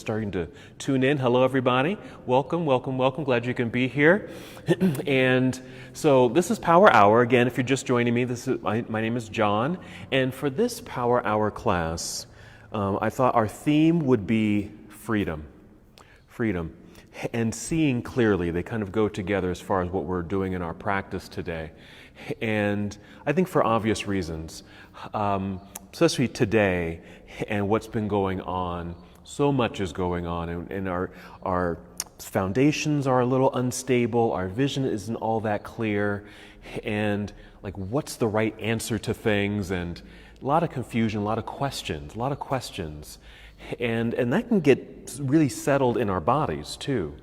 Starting to tune in. Hello, everybody. Welcome, welcome, welcome. Glad you can be here. And so this is Power Hour. Again, if you're just joining me, my name is John. And for this Power Hour class, I thought our theme would be freedom. Freedom. And seeing clearly. They kind of go together as far as what we're doing in our practice today. And I think for obvious reasons, especially today and what's been going on. So much is going on, and our foundations are a little unstable, our vision isn't all that clear, and like what's the right answer to things, and a lot of confusion, a lot of questions, and that can get really settled in our bodies too,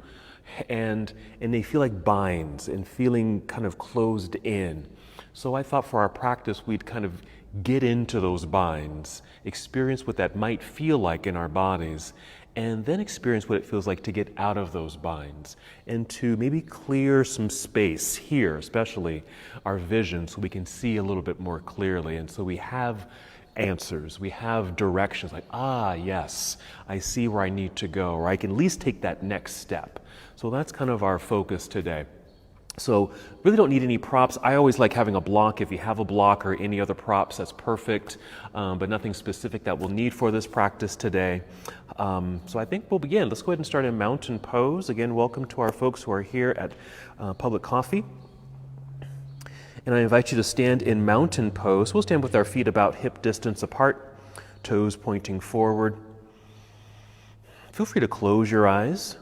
and they feel like binds and feeling kind of closed in. So I thought for our practice we'd kind of get into those binds, experience what that might feel like in our bodies, and then experience what it feels like to get out of those binds and to maybe clear some space here, especially our vision, so we can see a little bit more clearly. And so we have answers, we have directions like, yes, I see where I need to go, or I can at least take that next step. So that's kind of our focus today. So really don't need any props. I always like having a block. If you have a block or any other props, that's perfect, but nothing specific that we'll need for this practice today. So I think we'll begin. Let's go ahead and start in mountain pose. Again, welcome to our folks who are here at Public Coffee. And I invite you to stand in mountain pose. We'll stand with our feet about hip distance apart, toes pointing forward. Feel free to close your eyes,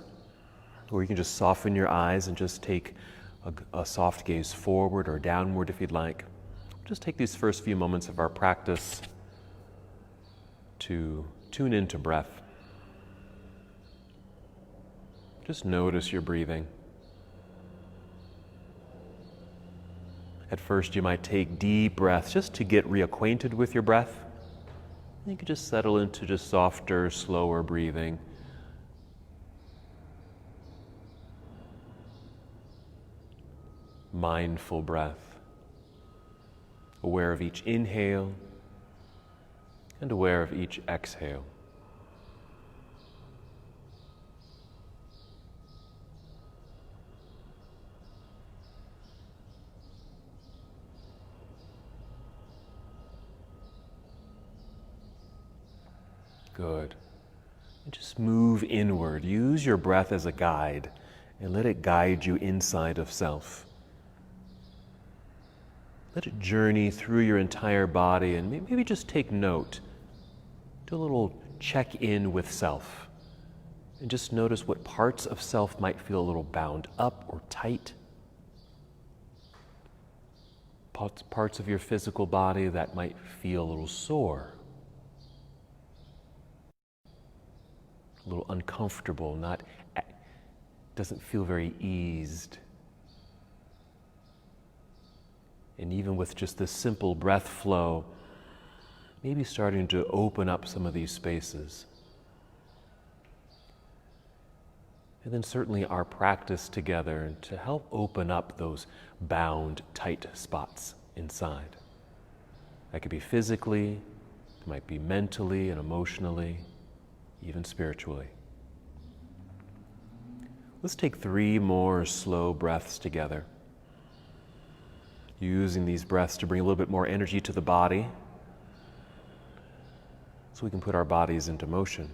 or you can just soften your eyes and just take a soft gaze forward or downward if you'd like. Just take these first few moments of our practice to tune into breath. Just notice your breathing. At first you might take deep breaths just to get reacquainted with your breath. You can just settle into just softer, slower breathing. Mindful breath, aware of each inhale and aware of each exhale. Good. And just move inward. Use your breath as a guide and let it guide you inside of self. Let it journey through your entire body and maybe just take note. Do a little check-in with self. And just notice what parts of self might feel a little bound up or tight. Parts of your physical body that might feel a little sore. A little uncomfortable, doesn't feel very eased. And even with just this simple breath flow, maybe starting to open up some of these spaces. And then certainly our practice together to help open up those bound, tight spots inside. That could be physically, it might be mentally and emotionally, even spiritually. Let's take 3 more slow breaths together. Using these breaths to bring a little bit more energy to the body so we can put our bodies into motion.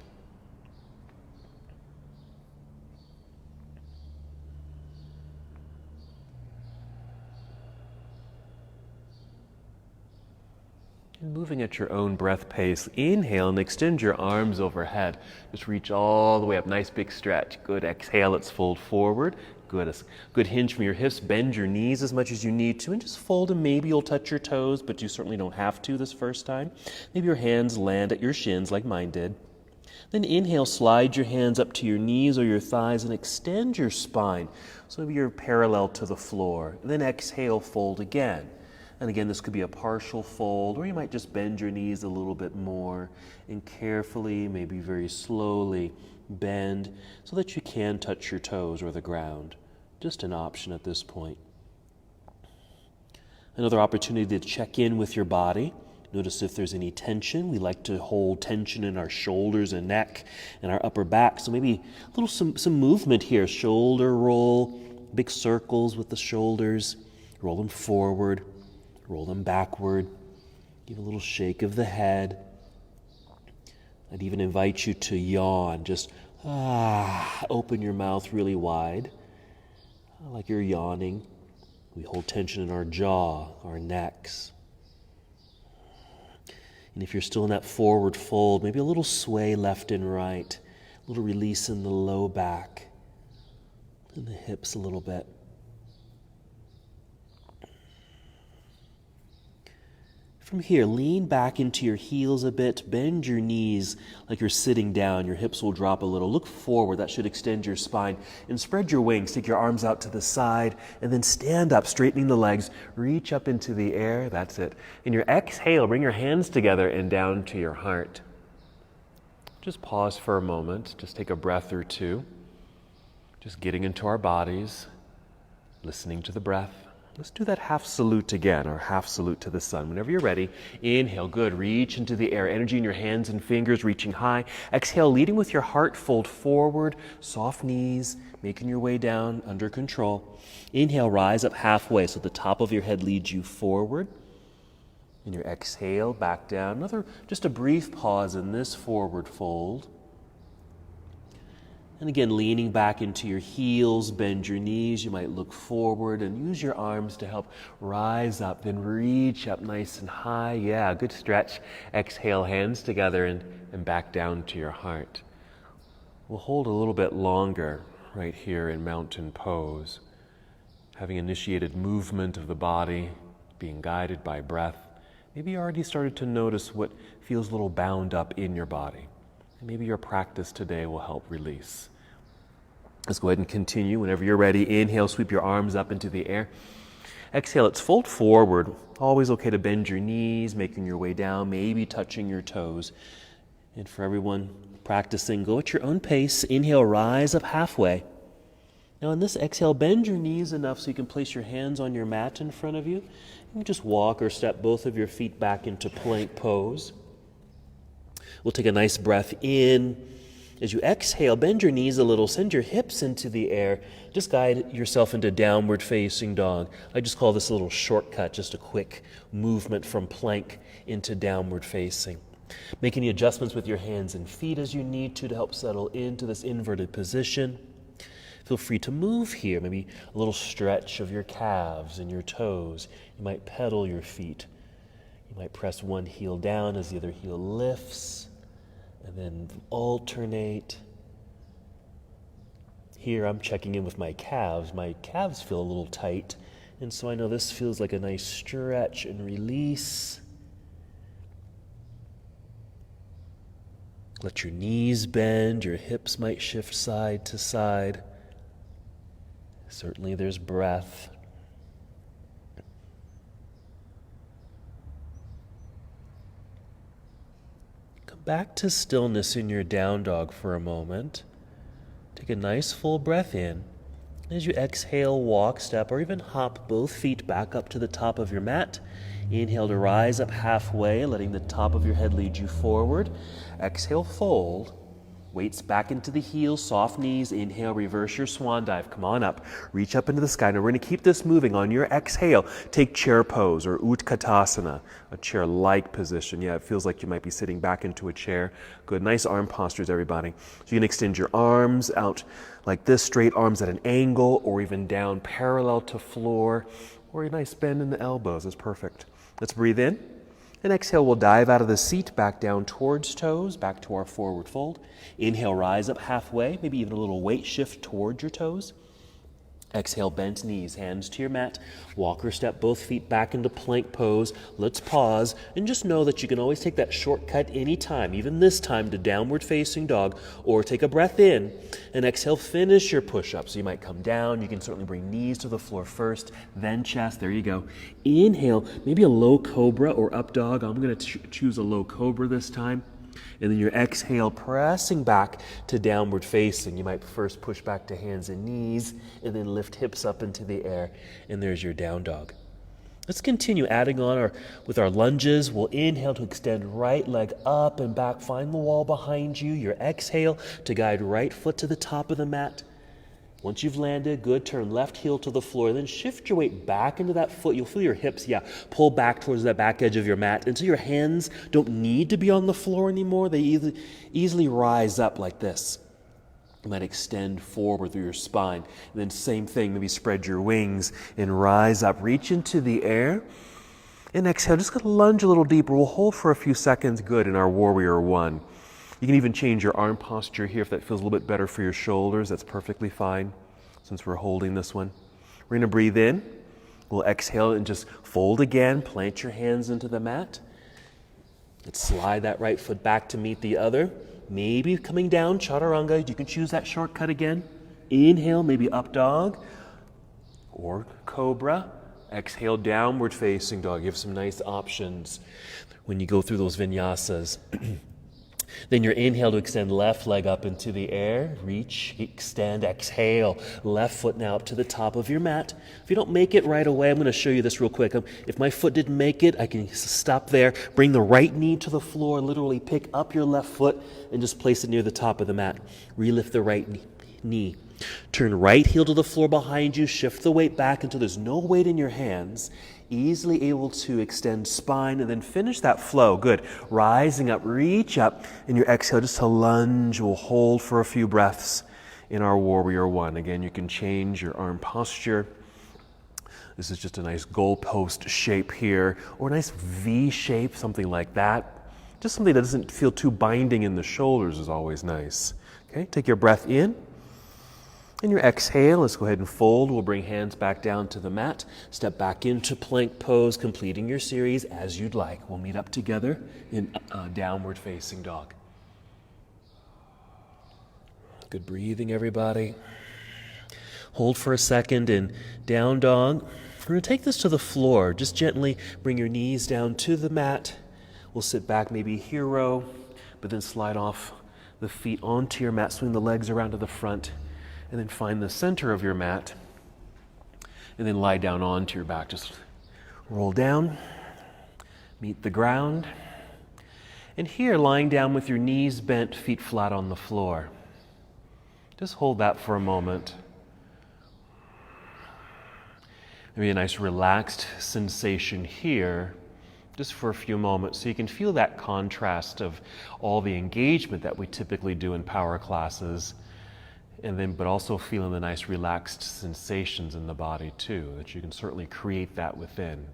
And moving at your own breath pace, inhale and extend your arms overhead. Just reach all the way up, nice big stretch. Good, exhale, let's fold forward. Good hinge from your hips. Bend your knees as much as you need to and just fold, and maybe you'll touch your toes, but you certainly don't have to this first time. Maybe your hands land at your shins like mine did. Then inhale, slide your hands up to your knees or your thighs and extend your spine so maybe you're parallel to the floor. And then exhale, fold again. And again, this could be a partial fold, or you might just bend your knees a little bit more and carefully, maybe very slowly, bend so that you can touch your toes or the ground. Just an option at this point. Another opportunity to check in with your body Notice if there's any tension. We like to hold tension in our shoulders and neck and our upper back. So maybe a little some movement here. Shoulder roll, big circles with the shoulders. Roll them forward, roll them backward. Give a little shake of the head. I'd even invite you to yawn. Just open your mouth really wide, like you're yawning. We hold tension in our jaw, our necks. And if you're still in that forward fold, maybe a little sway left and right, a little release in the low back, and the hips a little bit. From here, lean back into your heels a bit, bend your knees like you're sitting down. Your hips will drop a little. Look forward, that should extend your spine. And spread your wings, take your arms out to the side, and then stand up, straightening the legs. Reach up into the air, that's it. And your exhale, bring your hands together and down to your heart. Just pause for a moment, just take a breath or two. Just getting into our bodies, listening to the breath. Let's do that half salute again, or half salute to the sun. Whenever you're ready, inhale, good. Reach into the air, energy in your hands and fingers reaching high. Exhale, leading with your heart, fold forward, soft knees, making your way down under control. Inhale, rise up halfway so the top of your head leads you forward. And your exhale, back down. Just a brief pause in this forward fold. And again, leaning back into your heels, bend your knees. You might look forward and use your arms to help rise up. Then reach up nice and high. Yeah, good stretch. Exhale, hands together and back down to your heart. We'll hold a little bit longer right here in mountain pose. Having initiated movement of the body, being guided by breath. Maybe you already started to notice what feels a little bound up in your body. And maybe your practice today will help release. Let's go ahead and continue. Whenever you're ready, inhale, sweep your arms up into the air. Exhale, let's fold forward. Always okay to bend your knees, making your way down, maybe touching your toes. And for everyone practicing, go at your own pace. Inhale, rise up halfway. Now in this exhale, bend your knees enough so you can place your hands on your mat in front of you. And just walk or step both of your feet back into plank pose. We'll take a nice breath in. As you exhale, bend your knees a little, send your hips into the air. Just guide yourself into downward facing dog. I just call this a little shortcut, just a quick movement from plank into downward facing. Make any adjustments with your hands and feet as you need to help settle into this inverted position. Feel free to move here, maybe a little stretch of your calves and your toes. You might pedal your feet. You might press one heel down as the other heel lifts. And then alternate. Here I'm checking in with my calves. My calves feel a little tight, and so I know this feels like a nice stretch and release. Let your knees bend, your hips might shift side to side. Certainly there's breath. Back to stillness in your down dog for a moment. Take a nice full breath in. As you exhale, walk, step, or even hop both feet back up to the top of your mat. Inhale to rise up halfway, letting the top of your head lead you forward. Exhale, fold. Weights back into the heels, soft knees. Inhale, reverse your swan dive. Come on up. Reach up into the sky. Now we're going to keep this moving. On your exhale, take chair pose or Utkatasana, a chair-like position. Yeah, it feels like you might be sitting back into a chair. Good. Nice arm postures, everybody. So you can extend your arms out like this, straight arms at an angle, or even down parallel to floor, or a nice bend in the elbows. That's perfect. Let's breathe in. And exhale, we'll dive out of the seat, back down towards toes, back to our forward fold. Inhale, rise up halfway, maybe even a little weight shift towards your toes. Exhale, bent knees, hands to your mat. Walk or step both feet back into plank pose. Let's pause and just know that you can always take that shortcut anytime, even this time to downward facing dog, or take a breath in and exhale, finish your push-up. So you might come down. You can certainly bring knees to the floor first, then chest. There you go. Inhale, maybe a low cobra or up dog. I'm going to choose a low cobra this time. And then your exhale, pressing back to downward facing. You might first push back to hands and knees, and then lift hips up into the air. And there's your down dog. Let's continue adding on with our lunges. We'll inhale to extend right leg up and back. Find the wall behind you. Your exhale to guide right foot to the top of the mat. Once you've landed, good, turn left heel to the floor. Then shift your weight back into that foot. You'll feel your hips, pull back towards that back edge of your mat until your hands don't need to be on the floor anymore. They easily rise up like this. You might extend forward through your spine. And then same thing, maybe spread your wings and rise up. Reach into the air. And exhale, just gonna lunge a little deeper. We'll hold for a few seconds, good, in our Warrior One. You can even change your arm posture here if that feels a little bit better for your shoulders. That's perfectly fine since we're holding this one. We're gonna breathe in. We'll exhale and just fold again. Plant your hands into the mat. Let's slide that right foot back to meet the other. Maybe coming down, chaturanga. You can choose that shortcut again. Inhale, maybe up dog or cobra. Exhale, downward facing dog. You have some nice options when you go through those vinyasas. Then your inhale to extend left leg up into the air. Reach, extend, exhale. Left foot now up to the top of your mat. If you don't make it right away, I'm going to show you this real quick. If my foot didn't make it, I can stop there. Bring the right knee to the floor. Literally pick up your left foot and just place it near the top of the mat. Relift the right knee. Turn right heel to the floor behind you. Shift the weight back until there's no weight in your hands. Easily able to extend spine and then finish that flow. Good. Rising up, reach up, and your exhale just to lunge. We'll hold for a few breaths in our Warrior One. Again, you can change your arm posture. This is just a nice goalpost shape here, or a nice V shape, something like that. Just something that doesn't feel too binding in the shoulders is always nice. Okay, take your breath in. And your exhale, let's go ahead and fold. We'll bring hands back down to the mat. Step back into plank pose, completing your series as you'd like. We'll meet up together in downward facing dog. Good breathing, everybody. Hold for a second in down dog. We're going to take this to the floor. Just gently bring your knees down to the mat. We'll sit back, maybe hero, but then slide off the feet onto your mat. Swing the legs around to the front. And then find the center of your mat and then lie down onto your back. Just roll down, meet the ground. And here, lying down with your knees bent, feet flat on the floor. Just hold that for a moment. Maybe a nice relaxed sensation here, just for a few moments, so you can feel that contrast of all the engagement that we typically do in power classes. But also feeling the nice relaxed sensations in the body too, that you can certainly create that within.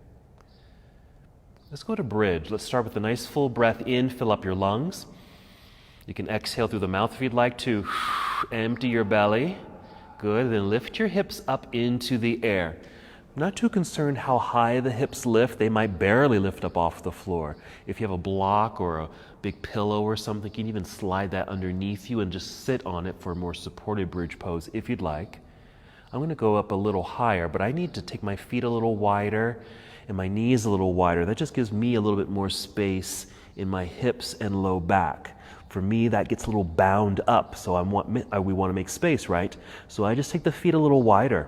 Let's go to bridge. Let's start with a nice full breath in, fill up your lungs. You can exhale through the mouth if you'd like to. Empty your belly. Good, then lift your hips up into the air. I'm not too concerned how high the hips lift. They might barely lift up off the floor. If you have a block or a big pillow or something, you can even slide that underneath you and just sit on it for a more supported bridge pose if you'd like. I'm going to go up a little higher, but I need to take my feet a little wider and my knees a little wider. That just gives me a little bit more space in my hips and low back. For me, that gets a little bound up, so we want to make space, right? So I just take the feet a little wider.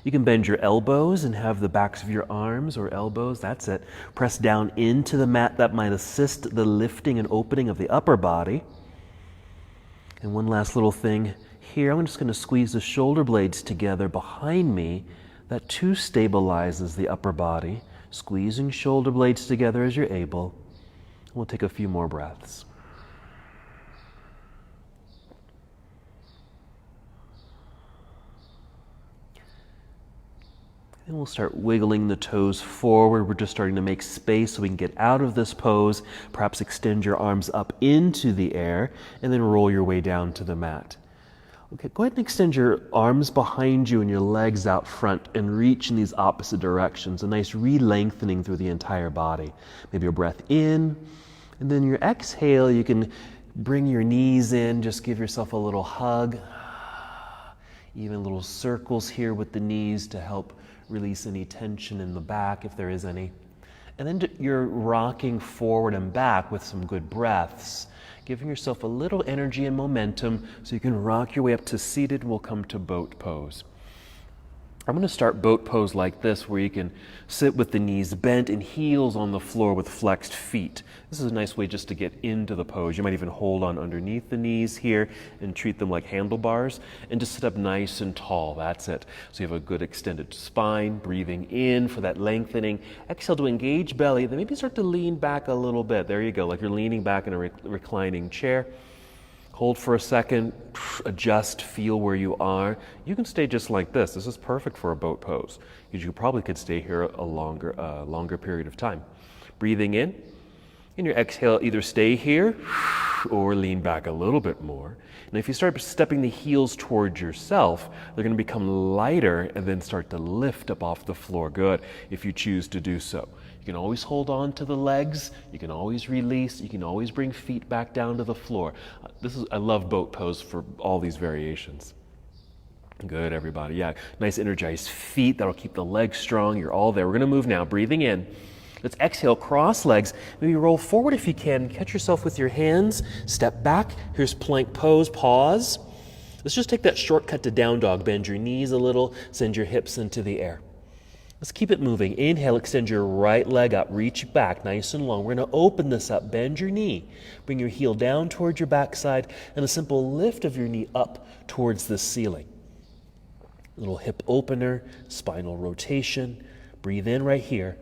You can bend your elbows and have the backs of your arms or elbows, that's it. Press down into the mat. That might assist the lifting and opening of the upper body. And one last little thing here, I'm just going to squeeze the shoulder blades together behind me. That too stabilizes the upper body. Squeezing shoulder blades together as you're able. We'll take a few more breaths. And we'll start wiggling the toes forward. We're just starting to make space so we can get out of this pose. Perhaps extend your arms up into the air and then roll your way down to the mat. Okay, go ahead and extend your arms behind you and your legs out front and reach in these opposite directions. A nice re-lengthening through the entire body. Maybe a breath in, and then your exhale, you can bring your knees in. Just give yourself a little hug. Even little circles here with the knees to help release any tension in the back if there is any. And then you're rocking forward and back with some good breaths, giving yourself a little energy and momentum so you can rock your way up to seated, and we'll come to boat pose. I'm going to start boat pose like this, where you can sit with the knees bent and heels on the floor with flexed feet. This is a nice way just to get into the pose. You might even hold on underneath the knees here and treat them like handlebars and just sit up nice and tall. That's it. So you have a good extended spine, breathing in for that lengthening. Exhale to engage belly, then maybe start to lean back a little bit. There you go, like you're leaning back in a reclining chair. Hold for a second, adjust, feel where you are. You can stay just like this. This is perfect for a boat pose, because you probably could stay here a longer period of time. Breathing in your exhale, either stay here or lean back a little bit more. And if you start stepping the heels towards yourself, they're going to become lighter and then start to lift up off the floor. Good, if you choose to do so. You can always hold on to the legs, you can always release, you can always bring feet back down to the floor. I love boat pose for all these variations. Good, everybody. Yeah, nice energized feet. That'll keep the legs strong. You're all there. We're going to move now. Breathing in. Let's exhale, cross legs. Maybe roll forward if you can. Catch yourself with your hands. Step back. Here's plank pose. Pause. Let's just take that shortcut to down dog. Bend your knees a little. Send your hips into the air. Let's keep it moving. Inhale, extend your right leg up. Reach back nice and long. We're going to open this up. Bend your knee. Bring your heel down towards your backside and a simple lift of your knee up towards the ceiling. Little hip opener, spinal rotation. Breathe in right here.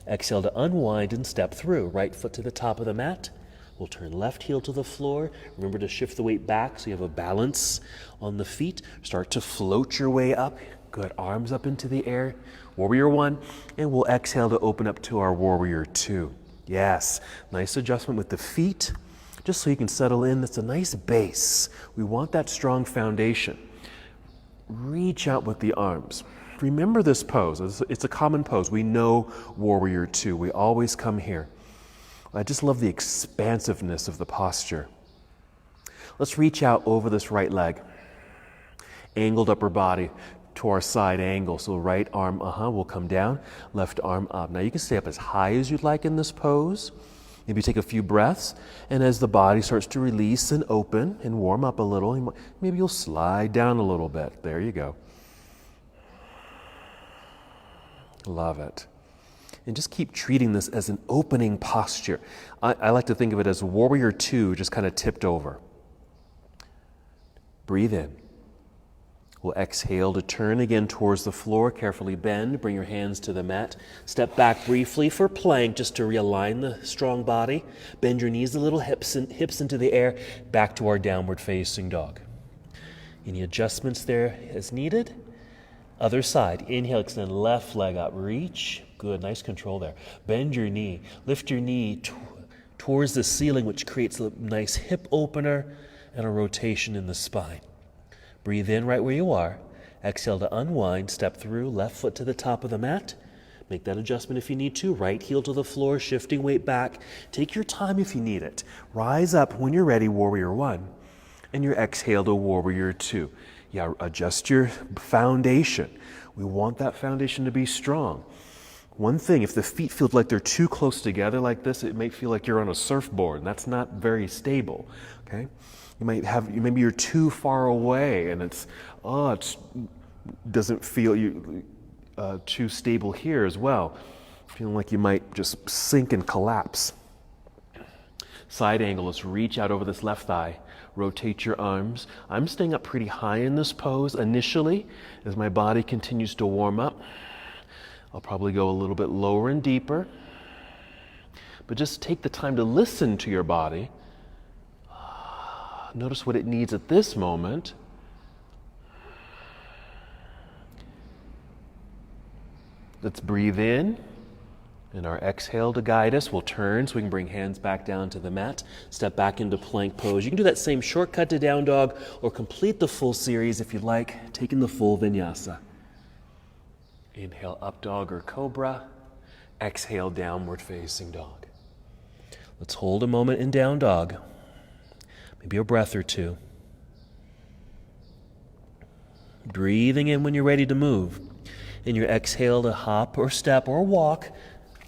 Exhale to unwind and step through. Right foot to the top of the mat. We'll turn left heel to the floor. Remember to shift the weight back so you have a balance on the feet. Start to float your way up. Good, arms up into the air. Warrior 1, and we'll exhale to open up to our Warrior 2. Yes, nice adjustment with the feet, just so you can settle in. That's a nice base. We want that strong foundation. Reach out with the arms. Remember this pose. It's a common pose. We know Warrior 2. We always come here. I just love the expansiveness of the posture. Let's reach out over this right leg. Angled upper body to our side angle. So right arm, will come down, left arm up. Now you can stay up as high as you'd like in this pose. Maybe take a few breaths, and as the body starts to release and open and warm up a little, maybe you'll slide down a little bit. There you go. Love it. And just keep treating this as an opening posture. I like to think of it as Warrior 2 just kind of tipped over. Breathe in. We'll exhale to turn again towards the floor. Carefully bend, bring your hands to the mat. Step back briefly for plank just to realign the strong body. Bend your knees a little, hips into the air, back to our downward facing dog. Any adjustments there as needed? Other side. Inhale, extend left leg up, reach. Good, nice control there. Bend your knee, lift your knee towards the ceiling, which creates a nice hip opener and a rotation in the spine. Breathe in right where you are. Exhale to unwind, step through, left foot to the top of the mat. Make that adjustment if you need to. Right heel to the floor, shifting weight back. Take your time if you need it. Rise up when you're ready, Warrior 1. And your exhale to Warrior 2. Yeah, adjust your foundation. We want that foundation to be strong. One thing, if the feet feel like they're too close together like this, it may feel like you're on a surfboard, and that's not very stable, okay? Maybe you're too far away, and it doesn't feel too stable here as well. Feeling like you might just sink and collapse. Side angle, let's reach out over this left thigh. Rotate your arms. I'm staying up pretty high in this pose initially. As my body continues to warm up, I'll probably go a little bit lower and deeper. But just take the time to listen to your body. Notice what it needs at this moment. Let's breathe in. And our exhale to guide us. We'll turn so we can bring hands back down to the mat. Step back into plank pose. You can do that same shortcut to down dog or complete the full series if you'd like, taking the full vinyasa. Inhale, up dog or cobra. Exhale, downward facing dog. Let's hold a moment in down dog. Maybe a breath or two. Breathing in when you're ready to move. In your exhale to hop or step or walk,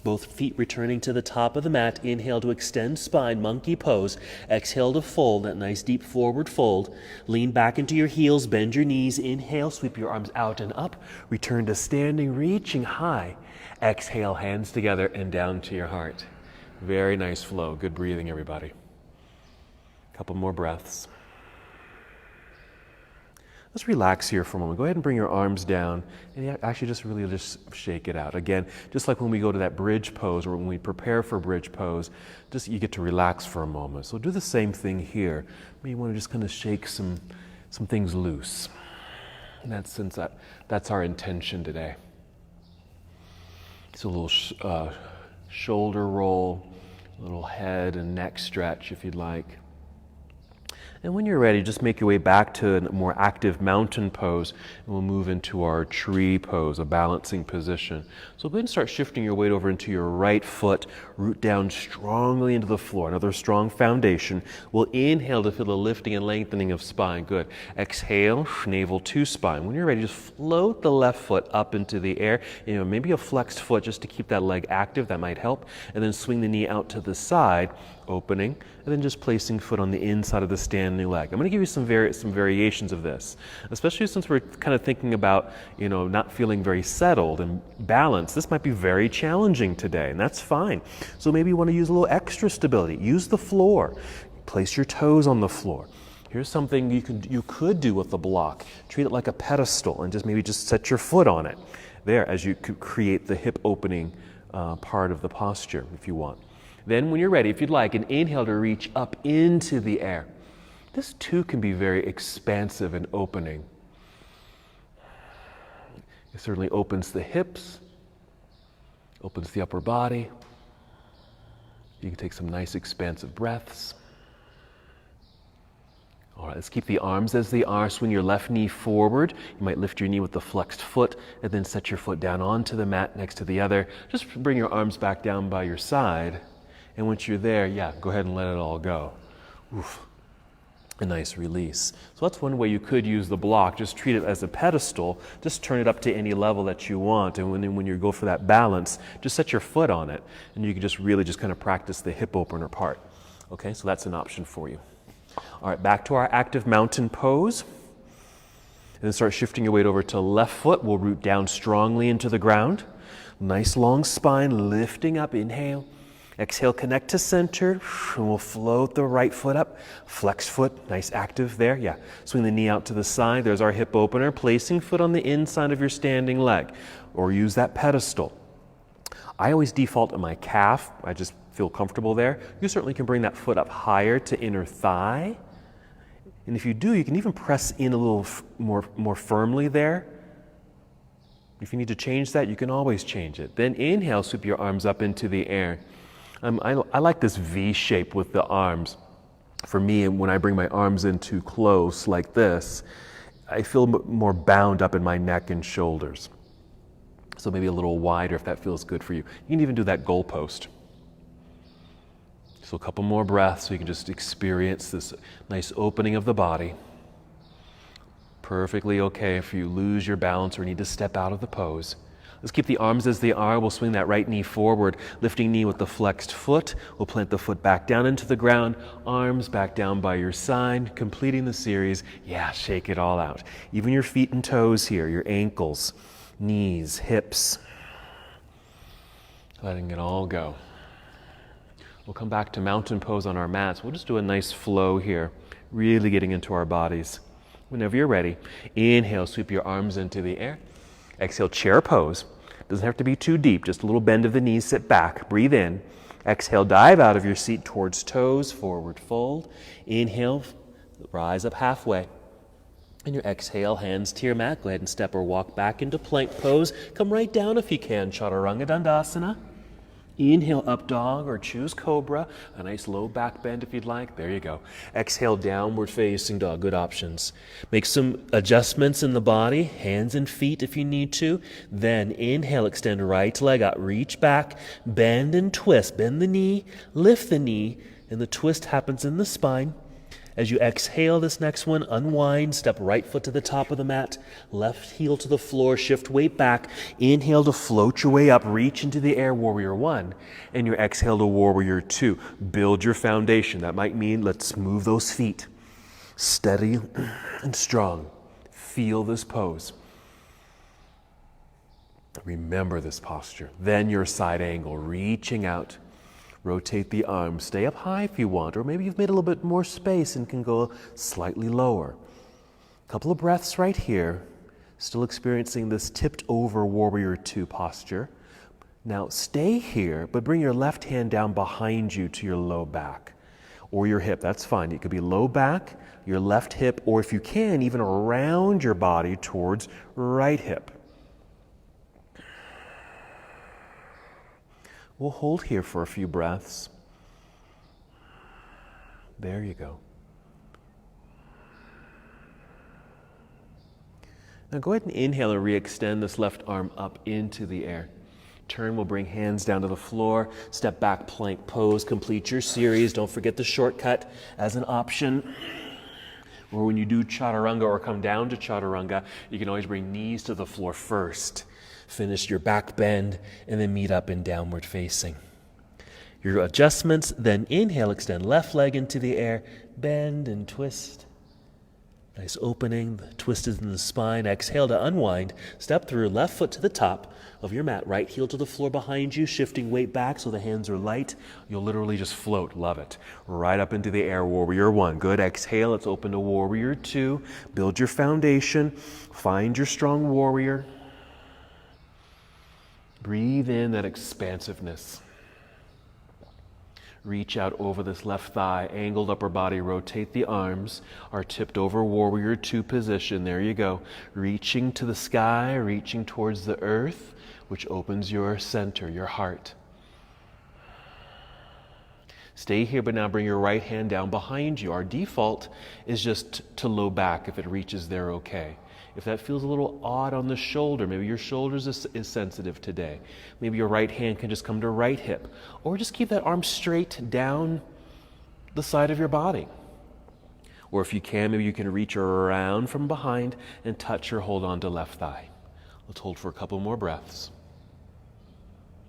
Both feet returning to the top of the mat. Inhale to extend spine, monkey pose. Exhale to fold, that nice deep forward fold. Lean back into your heels, bend your knees. Inhale, sweep your arms out and up. Return to standing, reaching high. Exhale, hands together and down to your heart. Very nice flow. Good breathing, everybody. Couple more breaths. Let's relax here for a moment. Go ahead and bring your arms down and actually just shake it out. Again, just like when we go to that bridge pose or when we prepare for bridge pose, just you get to relax for a moment. So do the same thing here. Maybe you want to just kind of shake some things loose. In that sense, that's our intention today. It's a little shoulder roll, a little head and neck stretch if you'd like. And when you're ready, just make your way back to a more active mountain pose, and we'll move into our tree pose, a balancing position. So go ahead and start shifting your weight over into your right foot, root down strongly into the floor. Another strong foundation. We'll inhale to feel the lifting and lengthening of spine. Good. Exhale, navel to spine. When you're ready, just float the left foot up into the air. Maybe a flexed foot just to keep that leg active. That might help. And then swing the knee out to the side, opening, and then just placing foot on the inside of the standing leg. I'm going to give you some variations of this, especially since we're kind of thinking about, not feeling very settled and balanced. This might be very challenging today, and that's fine. So maybe you want to use a little extra stability. Use the floor. Place your toes on the floor. Here's something you could do with the block. Treat it like a pedestal and just set your foot on it there as you could create the hip opening part of the posture if you want. Then when you're ready, if you'd like, an inhale to reach up into the air. This too can be very expansive and opening. It certainly opens the hips, opens the upper body. You can take some nice expansive breaths. All right, let's keep the arms as they are. Swing your left knee forward. You might lift your knee with the flexed foot and then set your foot down onto the mat next to the other. Just bring your arms back down by your side. And once you're there, go ahead and let it all go. Oof. A nice release. So that's one way you could use the block. Just treat it as a pedestal. Just turn it up to any level that you want. And when you go for that balance, just set your foot on it. And you can just really kind of practice the hip opener part. Okay, so that's an option for you. All right, back to our active mountain pose. And then start shifting your weight over to left foot. We'll root down strongly into the ground. Nice long spine, lifting up. Inhale. Exhale, connect to center, and we'll float the right foot up. Flex foot, nice active there. Yeah, swing the knee out to the side. There's our hip opener. Placing foot on the inside of your standing leg, or use that pedestal. I always default to my calf. I just feel comfortable there. You certainly can bring that foot up higher to inner thigh. And if you do, you can even press in a little more firmly there. If you need to change that, you can always change it. Then inhale, sweep your arms up into the air. I like this V shape with the arms. For me, when I bring my arms in too close like this, I feel more bound up in my neck and shoulders. So maybe a little wider if that feels good for you. You can even do that goalpost. So a couple more breaths so you can just experience this nice opening of the body. Perfectly okay if you lose your balance or need to step out of the pose. Let's keep the arms as they are. We'll swing that right knee forward, lifting knee with the flexed foot. We'll plant the foot back down into the ground, arms back down by your side, completing the series. Yeah, shake it all out. Even your feet and toes here, your ankles, knees, hips. Letting it all go. We'll come back to mountain pose on our mats. We'll just do a nice flow here, really getting into our bodies. Whenever you're ready, inhale, sweep your arms into the air. Exhale, chair pose. Doesn't have to be too deep, just a little bend of the knees, sit back, breathe in. Exhale, dive out of your seat towards toes, forward fold. Inhale, rise up halfway. And your exhale, hands to your mat. Go ahead and step or walk back into plank pose. Come right down if you can, Chaturanga Dandasana. Inhale, up dog or choose cobra. A nice low back bend if you'd like. There you go. Exhale, downward facing dog. Good options. Make some adjustments in the body, hands and feet if you need to. Then inhale, extend right leg out. Reach back, bend and twist. Bend the knee, lift the knee, and the twist happens in the spine. As you exhale this next one, unwind, step right foot to the top of the mat, left heel to the floor, shift weight back. Inhale to float your way up, reach into the air, warrior one. And your exhale to warrior two. Build your foundation. That might mean let's move those feet. Steady and strong. Feel this pose. Remember this posture. Then your side angle, reaching out. Rotate the arms. Stay up high if you want, or maybe you've made a little bit more space and can go slightly lower. A couple of breaths right here. Still experiencing this tipped over warrior two posture. Now stay here, but bring your left hand down behind you to your low back or your hip. That's fine. It could be low back, your left hip, or if you can, even around your body towards right hip. We'll hold here for a few breaths. There you go. Now go ahead and inhale and re-extend this left arm up into the air. Turn, we'll bring hands down to the floor. Step back, plank pose. Complete your series. Don't forget the shortcut as an option. Or when you do chaturanga or come down to chaturanga, you can always bring knees to the floor first. Finish your back bend and then meet up in downward facing. Your adjustments, then inhale, extend left leg into the air, bend and twist. Nice opening, the twist is in the spine. Exhale to unwind. Step through, left foot to the top of your mat, right heel to the floor behind you, shifting weight back so the hands are light. You'll literally just float, love it. Right up into the air, warrior one. Good, exhale, let's open to warrior two. Build your foundation, find your strong warrior. Breathe in that expansiveness. Reach out over this left thigh, angled upper body, rotate the arms, our tipped over warrior two position. There you go. Reaching to the sky, reaching towards the earth, which opens your center, your heart. Stay here, but now bring your right hand down behind you. Our default is just to low back. If it reaches there, okay. If that feels a little odd on the shoulder, maybe your shoulders is sensitive today. Maybe your right hand can just come to right hip. Or just keep that arm straight down the side of your body. Or if you can, maybe you can reach around from behind and touch or hold on to left thigh. Let's hold for a couple more breaths.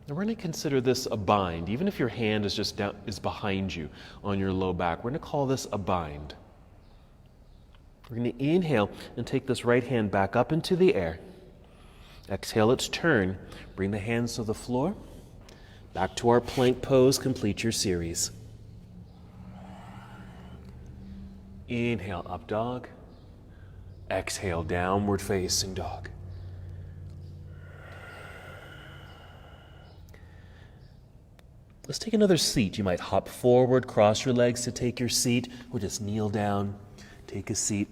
Now we're going to consider this a bind. Even if your hand is just down, is behind you on your low back, we're going to call this a bind. We're going to inhale and take this right hand back up into the air. Exhale, let's turn. Bring the hands to the floor. Back to our plank pose. Complete your series. Inhale, up dog. Exhale, downward facing dog. Let's take another seat. You might hop forward, cross your legs to take your seat, or just kneel down. Take a seat.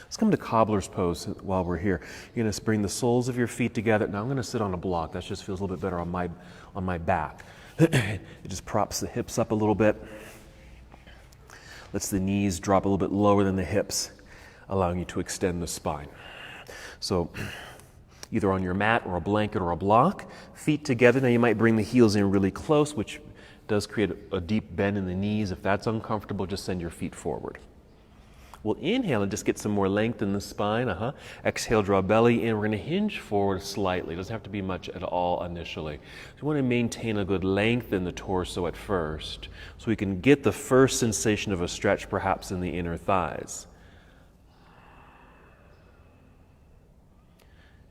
Let's come to cobbler's pose while we're here. You're going to bring the soles of your feet together. Now I'm going to sit on a block. That just feels a little bit better on my back. It just props the hips up a little bit. Lets the knees drop a little bit lower than the hips, allowing you to extend the spine. So either on your mat or a blanket or a block, feet together. Now you might bring the heels in really close, which does create a deep bend in the knees. If that's uncomfortable, just send your feet forward. We'll inhale and just get some more length in the spine. Exhale, draw belly in. We're going to hinge forward slightly. It doesn't have to be much at all initially. So we want to maintain a good length in the torso at first, so we can get the first sensation of a stretch perhaps in the inner thighs.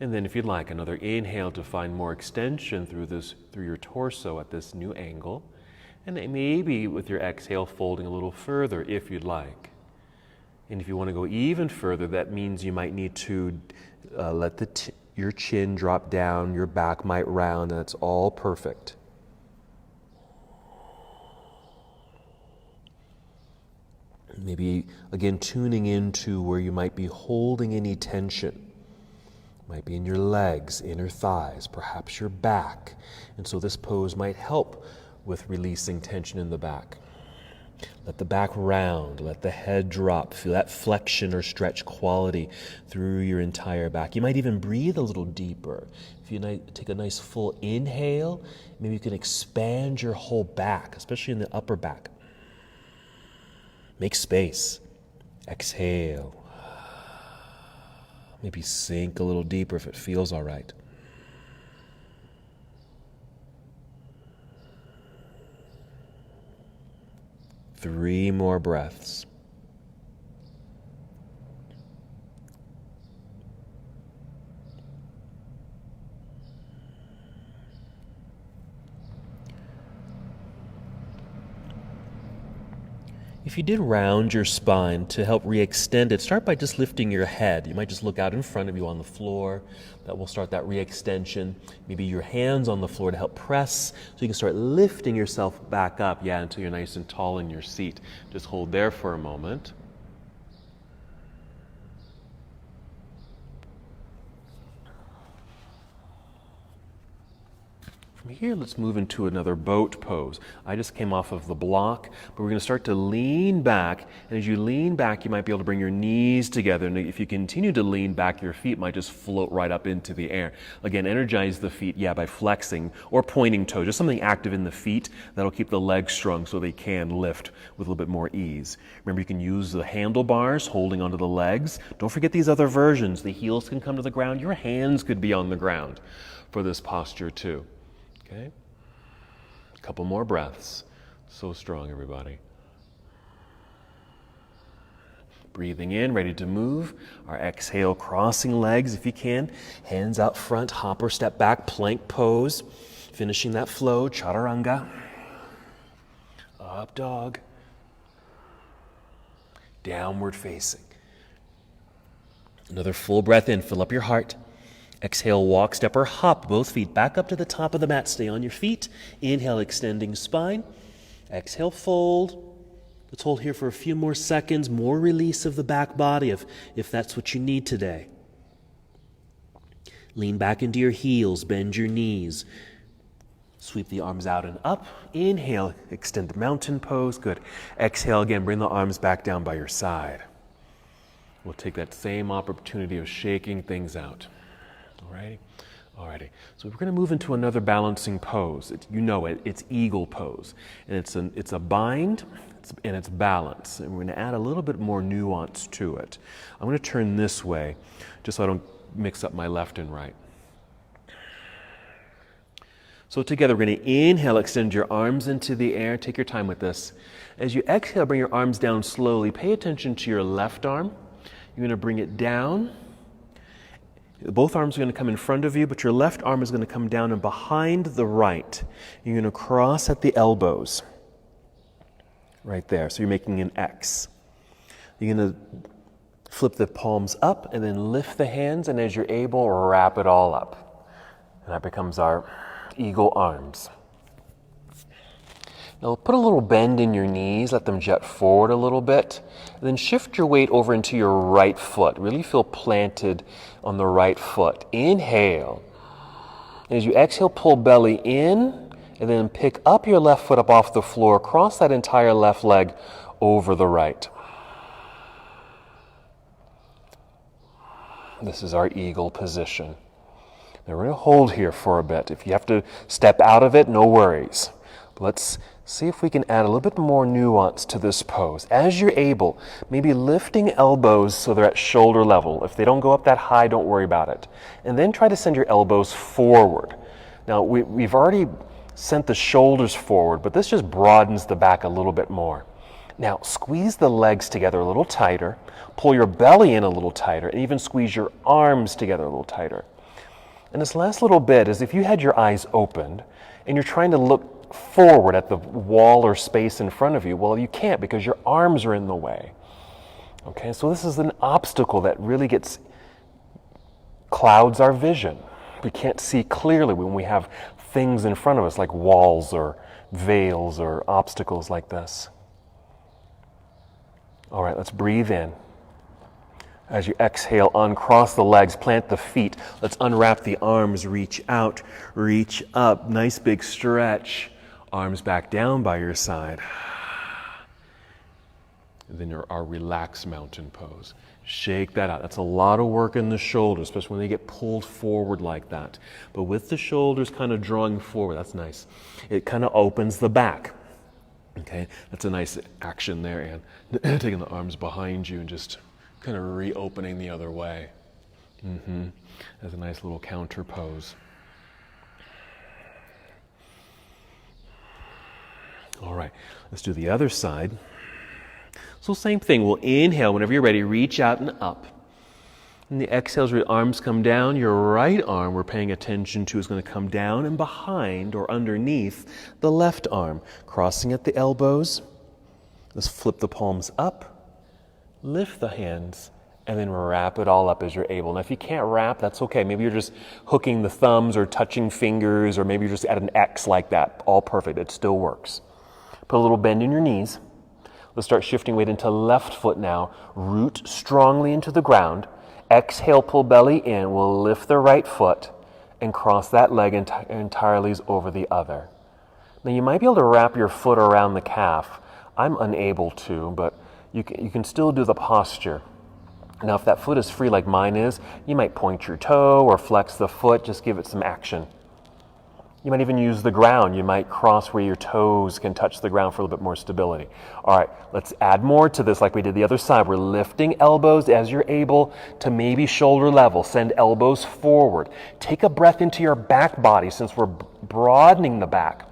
And then if you'd like, another inhale to find more extension through your torso at this new angle. And maybe with your exhale folding a little further if you'd like. And if you want to go even further, that means you might need to let your chin drop down, your back might round, and it's all perfect. Maybe, again, tuning into where you might be holding any tension. Might be in your legs, inner thighs, perhaps your back. And so this pose might help with releasing tension in the back. Let the back round, let the head drop. Feel that flexion or stretch quality through your entire back. You might even breathe a little deeper. If you take a nice full inhale, maybe you can expand your whole back, especially in the upper back. Make space. Exhale. Maybe sink a little deeper if it feels all right. Three more breaths. If you did round your spine to help re-extend it, start by just lifting your head. You might just look out in front of you on the floor. That will start that re-extension. Maybe your hands on the floor to help press so you can start lifting yourself back up, until you're nice and tall in your seat. Just hold there for a moment. From here, let's move into another boat pose. I just came off of the block, but we're going to start to lean back. And as you lean back, you might be able to bring your knees together. And if you continue to lean back, your feet might just float right up into the air. Again, energize the feet, by flexing or pointing toe, just something active in the feet that'll keep the legs strong so they can lift with a little bit more ease. Remember, you can use the handlebars holding onto the legs. Don't forget these other versions. The heels can come to the ground. Your hands could be on the ground for this posture too. Okay, a couple more breaths. So strong, everybody. Breathing in, ready to move. Our exhale, crossing legs if you can. Hands out front, hop or step back, plank pose. Finishing that flow, chaturanga. Up dog. Downward facing. Another full breath in, fill up your heart. Exhale, walk, step, or hop both feet back up to the top of the mat. Stay on your feet. Inhale, extending spine. Exhale, fold. Let's hold here for a few more seconds. More release of the back body if that's what you need today. Lean back into your heels. Bend your knees. Sweep the arms out and up. Inhale, extend the mountain pose. Good. Exhale again, bring the arms back down by your side. We'll take that same opportunity of shaking things out. Alrighty. So we're going to move into another balancing pose. It's eagle pose. And it's a bind and it's balance. And we're going to add a little bit more nuance to it. I'm going to turn this way just so I don't mix up my left and right. So together we're going to inhale, extend your arms into the air. Take your time with this. As you exhale, bring your arms down slowly. Pay attention to your left arm. You're going to bring it down. Both arms are going to come in front of you, but your left arm is going to come down and behind the right. You're going to cross at the elbows. Right there. So you're making an X. You're going to flip the palms up and then lift the hands, and as you're able, wrap it all up. And that becomes our eagle arms. Now put a little bend in your knees, let them jet forward a little bit, and then shift your weight over into your right foot. Really feel planted on the right foot. Inhale. As you exhale, pull belly in, and then pick up your left foot up off the floor. Cross that entire left leg over the right. This is our eagle position. Now we're going to hold here for a bit. If you have to step out of it, no worries. Let's see if we can add a little bit more nuance to this pose. As you're able, maybe lifting elbows so they're at shoulder level. If they don't go up that high, don't worry about it. And then try to send your elbows forward. Now, we've already sent the shoulders forward, but this just broadens the back a little bit more. Now, squeeze the legs together a little tighter. Pull your belly in a little tighter, and even squeeze your arms together a little tighter. And this last little bit is if you had your eyes opened and you're trying to look forward at the wall or space in front of you, well, you can't because your arms are in the way. Okay, so this is an obstacle that really clouds our vision. We can't see clearly when we have things in front of us like walls or veils or obstacles like this. All right, let's breathe in. As you exhale, uncross the legs, plant the feet. Let's unwrap the arms, reach out, reach up. Nice big stretch. Arms back down by your side. And then our relaxed mountain pose. Shake that out. That's a lot of work in the shoulders, especially when they get pulled forward like that. But with the shoulders kind of drawing forward, that's nice. It kind of opens the back. Okay, that's a nice action there. And taking the arms behind you and just kind of reopening the other way. That's a nice little counter pose. All right, let's do the other side. So same thing, we'll inhale. Whenever you're ready, reach out and up. And the exhales, your arms come down. Your right arm we're paying attention to is going to come down and behind or underneath the left arm. Crossing at the elbows. Let's flip the palms up. Lift the hands. And then wrap it all up as you're able. Now if you can't wrap, that's okay. Maybe you're just hooking the thumbs or touching fingers, or maybe you're just at an X like that. All perfect, it still works. Put a little bend in your knees. Let's start shifting weight into left foot now. Root strongly into the ground. Exhale, pull belly in. We'll lift the right foot and cross that leg entirely over the other. Now you might be able to wrap your foot around the calf. I'm unable to, but you can still do the posture. Now if that foot is free like mine is, you might point your toe or flex the foot, just give it some action. You might even use the ground. You might cross where your toes can touch the ground for a little bit more stability. All right, let's add more to this like we did the other side. We're lifting elbows as you're able to maybe shoulder level. Send elbows forward. Take a breath into your back body since we're broadening the back.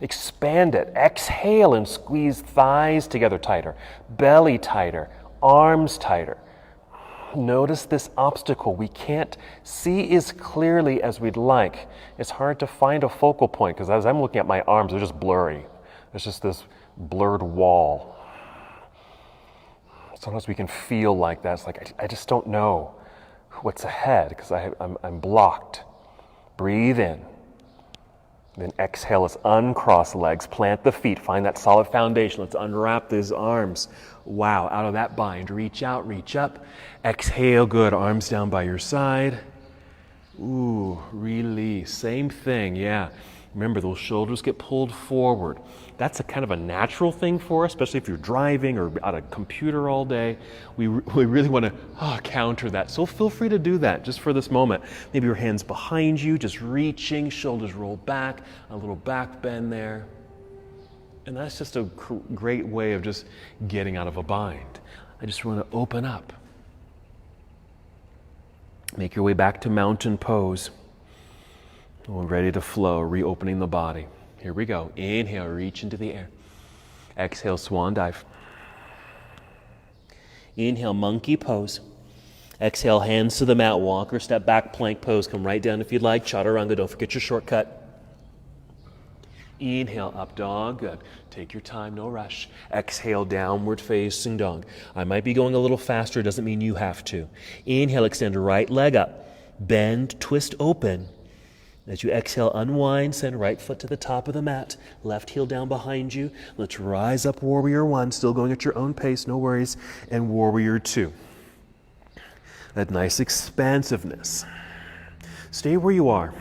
Expand it. Exhale and squeeze thighs together tighter. Belly tighter. Arms tighter. Notice this obstacle. We can't see as clearly as we'd like. It's hard to find a focal point because as I'm looking at my arms, they're just blurry. There's just this blurred wall. Sometimes we can feel like that. It's like, I just don't know what's ahead because I'm blocked. Breathe in. Then exhale, let's uncross legs, plant the feet, find that solid foundation. Let's unwrap these arms. Wow, out of that bind, reach out, reach up. Exhale, good, arms down by your side. Ooh, release, same thing, yeah. Remember, those shoulders get pulled forward. That's a kind of a natural thing for us, especially if you're driving or at a computer all day. We really want to counter that. So feel free to do that just for this moment. Maybe your hands behind you, just reaching, shoulders roll back, a little back bend there. And that's just a great way of just getting out of a bind. I just want to open up. Make your way back to mountain pose. We're ready to flow, reopening the body. Here we go. Inhale, reach into the air. Exhale, swan dive. Inhale, monkey pose. Exhale, hands to the mat, walk or step back, plank pose. Come right down if you'd like. Chaturanga, don't forget your shortcut. Inhale, up dog, good. Take your time, no rush. Exhale, downward facing dog. I might be going a little faster, doesn't mean you have to. Inhale, extend right leg up. Bend, twist open. As you exhale, unwind, send right foot to the top of the mat, left heel down behind you. Let's rise up, warrior one, still going at your own pace, no worries, and warrior two. That nice expansiveness. Stay where you are.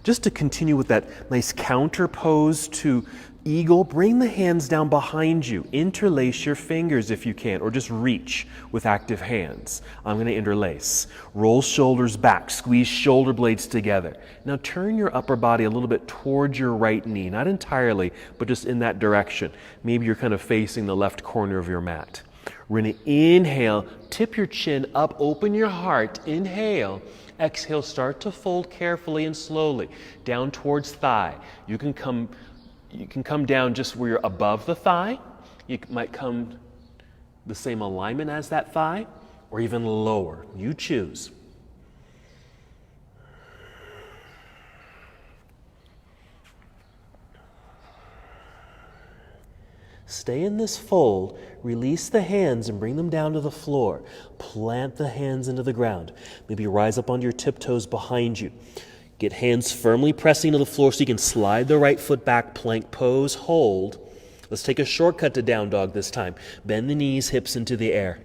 Just to continue with that nice counter pose to eagle, bring the hands down behind you. Interlace your fingers if you can, or just reach with active hands. I'm going to interlace. Roll shoulders back, squeeze shoulder blades together. Now turn your upper body a little bit towards your right knee, not entirely, but just in that direction. Maybe you're kind of facing the left corner of your mat. We're going to inhale, tip your chin up, open your heart, inhale. Exhale, start to fold carefully and slowly down towards thigh. You can come down just where you're above the thigh. You might come the same alignment as that thigh, or even lower. You choose. Stay in this fold, release the hands and bring them down to the floor. Plant the hands into the ground. Maybe rise up onto your tiptoes behind you. Get hands firmly pressing to the floor so you can slide the right foot back, plank pose, hold. Let's take a shortcut to down dog this time. Bend the knees, hips into the air.